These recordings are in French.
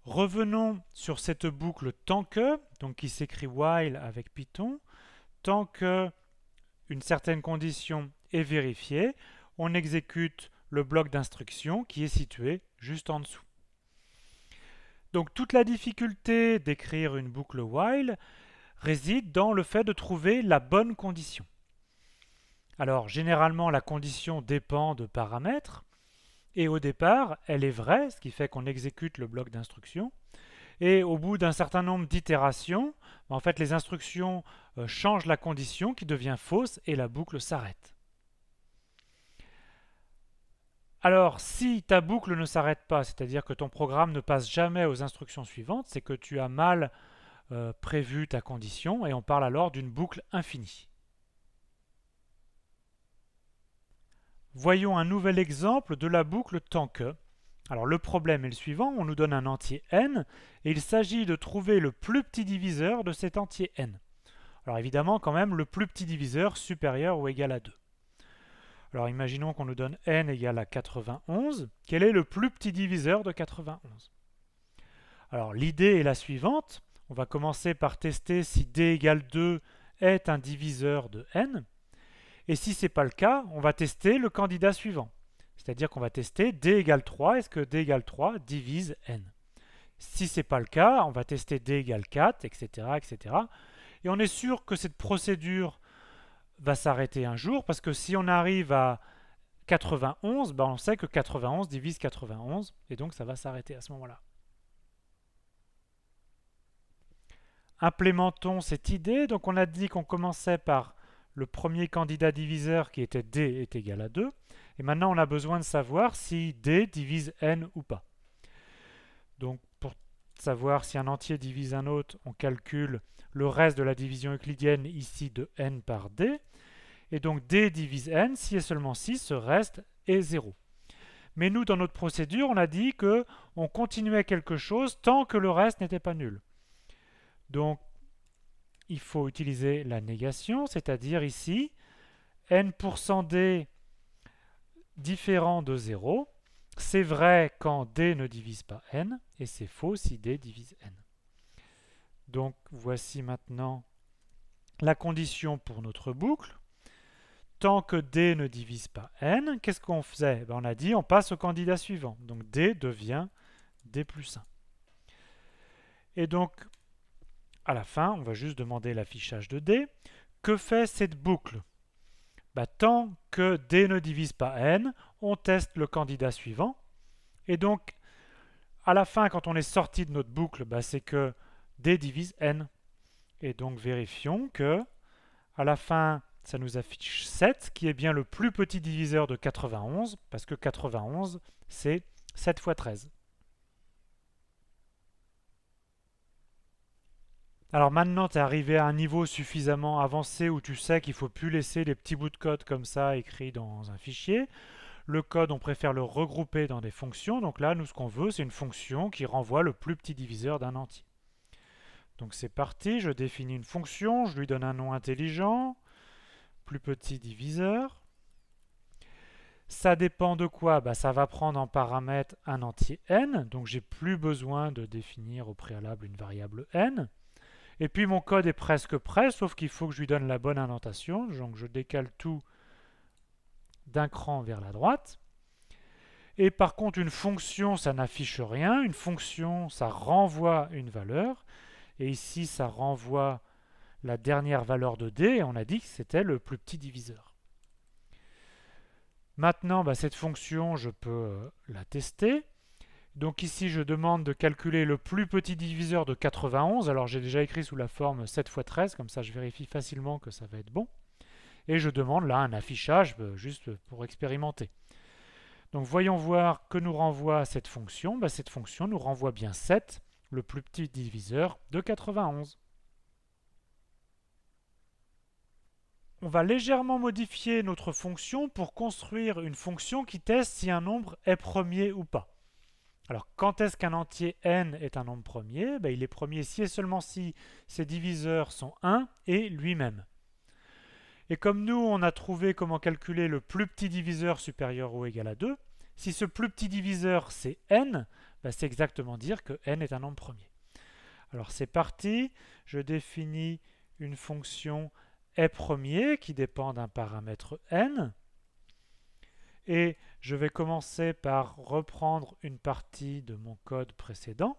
Revenons sur cette boucle tant que, donc qui s'écrit while avec Python, tant que une certaine condition est vérifiée, on exécute le bloc d'instruction qui est situé juste en dessous. Donc toute la difficulté d'écrire une boucle while réside dans le fait de trouver la bonne condition. Alors généralement la condition dépend de paramètres, et au départ elle est vraie, ce qui fait qu'on exécute le bloc d'instruction, et au bout d'un certain nombre d'itérations, en fait les instructions changent la condition qui devient fausse et la boucle s'arrête. Alors, si ta boucle ne s'arrête pas, c'est-à-dire que ton programme ne passe jamais aux instructions suivantes, c'est que tu as mal prévu ta condition et on parle alors d'une boucle infinie. Voyons un nouvel exemple de la boucle tant que. Alors le problème est le suivant, on nous donne un entier n et il s'agit de trouver le plus petit diviseur de cet entier n. Alors évidemment quand même le plus petit diviseur supérieur ou égal à 2. Alors imaginons qu'on nous donne n égale à 91. Quel est le plus petit diviseur de 91? Alors l'idée est la suivante. On va commencer par tester si d égale 2 est un diviseur de n. Et si ce n'est pas le cas, on va tester le candidat suivant. C'est-à-dire qu'on va tester d égale 3. Est-ce que d égale 3 divise n? Si ce n'est pas le cas, on va tester d égale 4, etc., etc. Et on est sûr que cette procédure va s'arrêter un jour, parce que si on arrive à 91, ben on sait que 91 divise 91, et donc ça va s'arrêter à ce moment-là. Implémentons cette idée. Donc on a dit qu'on commençait par le premier candidat diviseur qui était d est égal à 2. Et maintenant on a besoin de savoir si d divise n ou pas. Donc pour savoir si un entier divise un autre, on calcule le reste de la division euclidienne ici de n par d. Et donc d divise n, si et seulement si ce reste est 0. Mais nous, dans notre procédure, on a dit qu'on continuait quelque chose tant que le reste n'était pas nul. Donc, il faut utiliser la négation, c'est-à-dire ici, n%d différent de 0. C'est vrai quand d ne divise pas n, et c'est faux si d divise n. Donc, voici maintenant la condition pour notre boucle. Tant que d ne divise pas n, qu'est-ce qu'on faisait? On a dit on passe au candidat suivant. Donc d devient d plus 1. Et donc, à la fin, on va juste demander l'affichage de d. Que fait cette boucle? Tant que d ne divise pas n, on teste le candidat suivant. Et donc, à la fin, quand on est sorti de notre boucle, c'est que d divise n. Et donc, vérifions que, à la fin, ça nous affiche 7, qui est bien le plus petit diviseur de 91, parce que 91, c'est 7 fois 13. Alors maintenant, tu es arrivé à un niveau suffisamment avancé où tu sais qu'il ne faut plus laisser des petits bouts de code comme ça écrits dans un fichier. Le code, on préfère le regrouper dans des fonctions. Donc là, nous, ce qu'on veut, c'est une fonction qui renvoie le plus petit diviseur d'un entier. Donc c'est parti, je définis une fonction, je lui donne un nom intelligent. Plus petit diviseur. Ça dépend de quoi? Ça va prendre en paramètre un entier n, donc j'ai plus besoin de définir au préalable une variable n. Et puis mon code est presque prêt, sauf qu'il faut que je lui donne la bonne indentation, donc je décale tout d'un cran vers la droite. Et par contre, une fonction, ça n'affiche rien. Une fonction, ça renvoie une valeur. Et ici, ça renvoie la dernière valeur de d, et on a dit que c'était le plus petit diviseur. Maintenant, cette fonction, je peux la tester. Donc ici, je demande de calculer le plus petit diviseur de 91. Alors j'ai déjà écrit sous la forme 7 fois 13, comme ça je vérifie facilement que ça va être bon. Et je demande là un affichage, juste pour expérimenter. Donc voyons voir que nous renvoie cette fonction. Cette fonction nous renvoie bien 7, le plus petit diviseur de 91. On va légèrement modifier notre fonction pour construire une fonction qui teste si un nombre est premier ou pas. Alors, quand est-ce qu'un entier n est un nombre premier? Il est premier si et seulement si ses diviseurs sont 1 et lui-même. Et comme nous, on a trouvé comment calculer le plus petit diviseur supérieur ou égal à 2, si ce plus petit diviseur c'est n, ben, c'est exactement dire que n est un nombre premier. Alors c'est parti, je définis une fonction est premier qui dépend d'un paramètre n. Et je vais commencer par reprendre une partie de mon code précédent.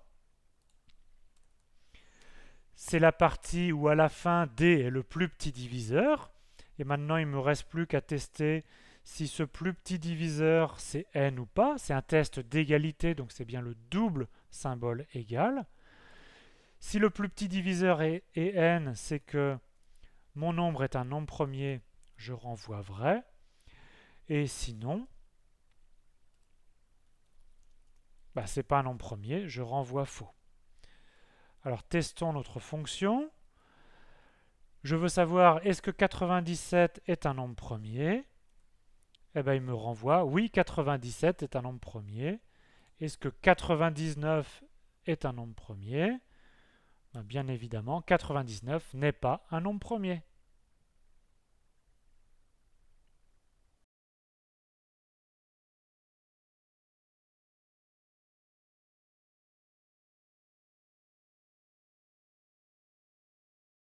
C'est la partie où à la fin d est le plus petit diviseur. Et maintenant il ne me reste plus qu'à tester si ce plus petit diviseur c'est n ou pas. C'est un test d'égalité, donc c'est bien le double symbole égal. Si le plus petit diviseur est n, c'est que mon nombre est un nombre premier, je renvoie vrai. Et sinon, bah, ce n'est pas un nombre premier, je renvoie faux. Alors testons notre fonction. Je veux savoir, est-ce que 97 est un nombre premier? Eh bien, il me renvoie, oui, 97 est un nombre premier. Est-ce que 99 est un nombre premier? Bien évidemment, 99 n'est pas un nombre premier.